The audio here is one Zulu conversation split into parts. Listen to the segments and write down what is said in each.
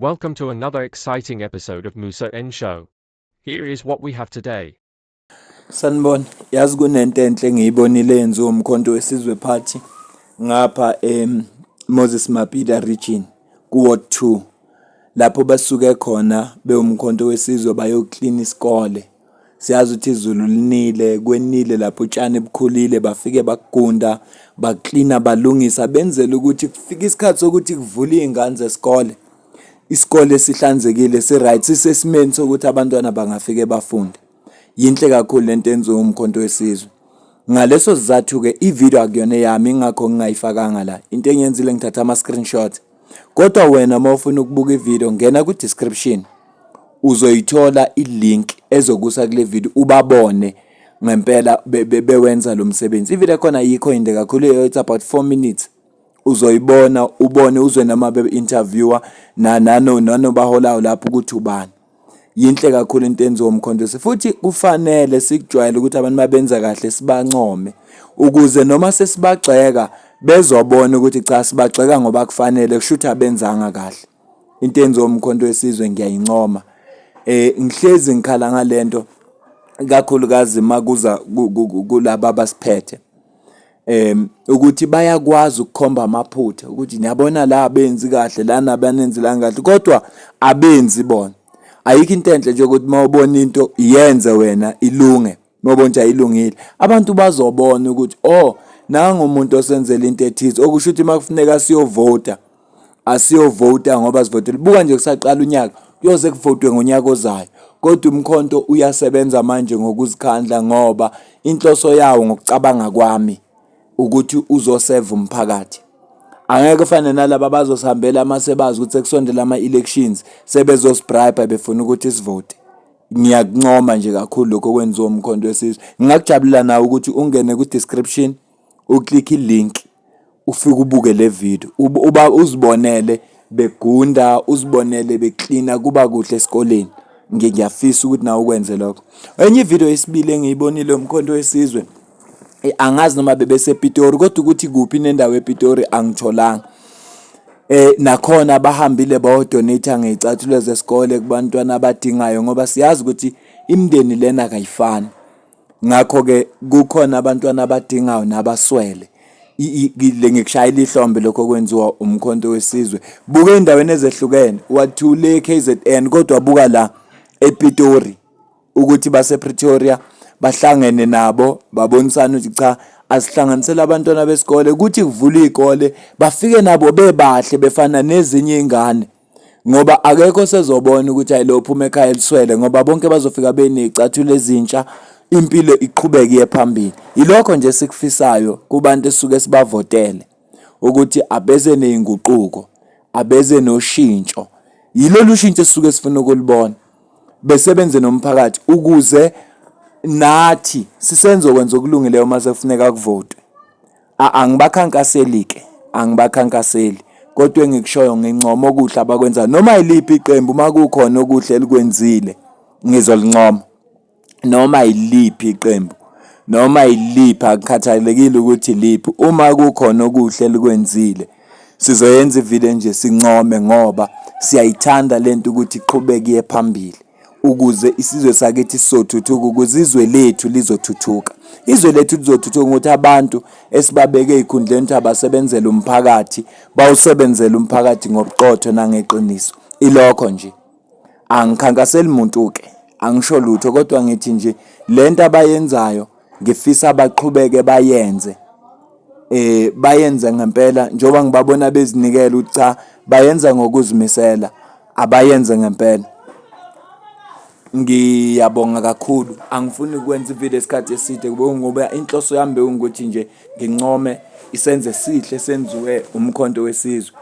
Welcome to another exciting episode of Musa N Show. Here is what we have today. Sanibona, yazi kunento enhle engiyibonile yenziwa umkhonto wesizwe party ngapha Moses Mabhida region ku Ward 2 lapho basuke khona bewumkhonto wesizwe bayoclean isikole. Siyazi ukuthi izulu linile, kwenile lapho utshani bukhulile, bafike bakugunda, bacleana, balungisa, benzele ukuthi kufike isikhathi sokuthi kuvule izingane zesikole. Isikole sihlanzekile, si-right, sisesimeni sokuthi abantwana bangafike bafunde. Yinhle kakhulu lento enziwa umkhonto wesizwe. Ngaleso sizathu ke ivideo akuyona yami ingakho ngingayifakanga la. Into engiyenzile ngithatha ama screenshot. Kodwa wena mawufuna ukubuka ivideo ngena ku description. Uzoyithola ilink ezokusa kule video ubabone ngempela bewenza lo msebenzi. Ivideo khona yikho inde kakhulu, it's about 4 minutes. Uzoyibona ubone uzwe nama interviewer nano baholayo lapho ukuthi ubani. Yinhle kakhulu into enziwa umkhonto futhi kufanele sikujwayele ukuthi abantu mabenza kahle sibancome ukuze noma sesibagxeka bezobona ukuthi cha sibagxeka ngoba kufanele kushuthi abenzanga kahle. Into enziwa umkhonto wesizwe ngiyayincoma. Ngihlezi ngikhala ngalento kakhulukazi makuza kulaba abasiphethe. Ukuthi bayakwazi ukukhomba amaphutha ukuthi niyabona la abenzi kahle lana abanenzela kahle kodwa abenzi bona. Ayikho into enhle nje ukuthi mawubona into yenze wena ilunge, mawubona nje ayilungile abantu bazobona ukuthi nanga umuntu osenzela into ethize, okusho ukuthi makufuneka siyovota asiyovota ngoba sivotela buka nje kusaqala unyaka kuyoze kuvotwe ngonyaka ozayo. Kodwa umkhonto uyasebenza manje ngokuzikhandla ngoba inhloso yawo ngokucabanga kwami ukuthi uzoseva umphakathi. Angeke ufane nalabo abazosihambela masebazi ukuthi sekusondela ama-elections sebezosibribe befuna ukuthi sivote. Ngiyakuncoma nje kakhulu lokho kwenziwa umkhonto wesizwe. Ngingakujabula nawe ukuthi ungene ku description uklik ilink ufike ubuke le video uba uzibonele begunda, uzibonele becleana, kuba kuhle esikoleni. Ngiyafisa ukuthi nawe ukwenze lokho. Enye video yesibili engiyibonile umkhonto wesizwe angazi noma bebesePitori kodwa ukuthi kuphi nendawo ePitori angitholanga. Nakhona abahambile bayodonate ngezicathulo zesikole kubantwana abadingayo ngoba siyazi ukuthi imndeni lena kayifani. Ngakho ke kukhona abantwana abadingayo nabaswele. Ngikushayela ihlombe lokho kwenziwa umkhonto wesizwe. Buka endaweni ezehlukene, wathule KZN kodwa buka la ePitori ukuthi base Pretoria bahlangene nabo babonisana ukuthi cha asihlanganisela abantwana besikole ukuthi kuvule izikole bafike nabo bebahle befana nezinye izingane ngoba akekho sezobona ukuthi hayi lo uphuma ekhaya eliswele ngoba bonke bazofika benezicathulo ezintsha, impilo iqhubeke iye phambili. Yilokho nje sikufisayo kubantu esuke sibavotele ukuthi abeze nezinguquko, abeze noshintsho. Yilolu shintsho sisuke sifuna ukulibona besebenze nomphakathi ukuze nathi sisenzo kwenza okulungileyo mase kufuneka kuvotwe. Angibakhankaseli kodwa engikushoyo ngincoma okuhle abakwenza noma yiliphi iqembu makukhona okuhle elikwenzile ngizolincoma. Noma yiliphi iqembu noma yiliphi akukhathalekile ukuthi liphi, uma kukhona okuhle elikwenzile sizoyenza ivideo nje sincome ngoba siyayithanda lento ukuthi iqhubeke iye phambili ukuze isizwe sakithi sizothuthuka, ukuze izwe lethu lizothuthuka. Izwe lethu lizothuthuka ukuthi abantu esibabeke ezikhundleni ukuthi abasebenzele umphakathi bawusebenzele umphakathi ngobuqotho nangeqiniso. Ilokho nje angikhankaseli umuntu ke, angisho lutho kodwa ngithi nje lento abayenzayo ngifisa abaqhubeke bayenze. Bayenze ngempela njoba ngibabona bezinikela ukuthi cha bayenza ngokuzimisela, abayenze ngempela. Ngiyabonga kakhulu. Angifuni ukwenza ivideo esikhathi eside ngoba inhloso yami beungukuthi nje ngincome isenze sihle senziwe umkhonto wesizwe.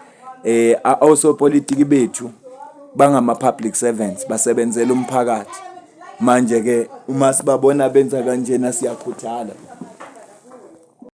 Osopolitiki bethu bangama public servants basebenzela umphakathi. Manje ke uma sibabona benza kanjena siyakhuthala.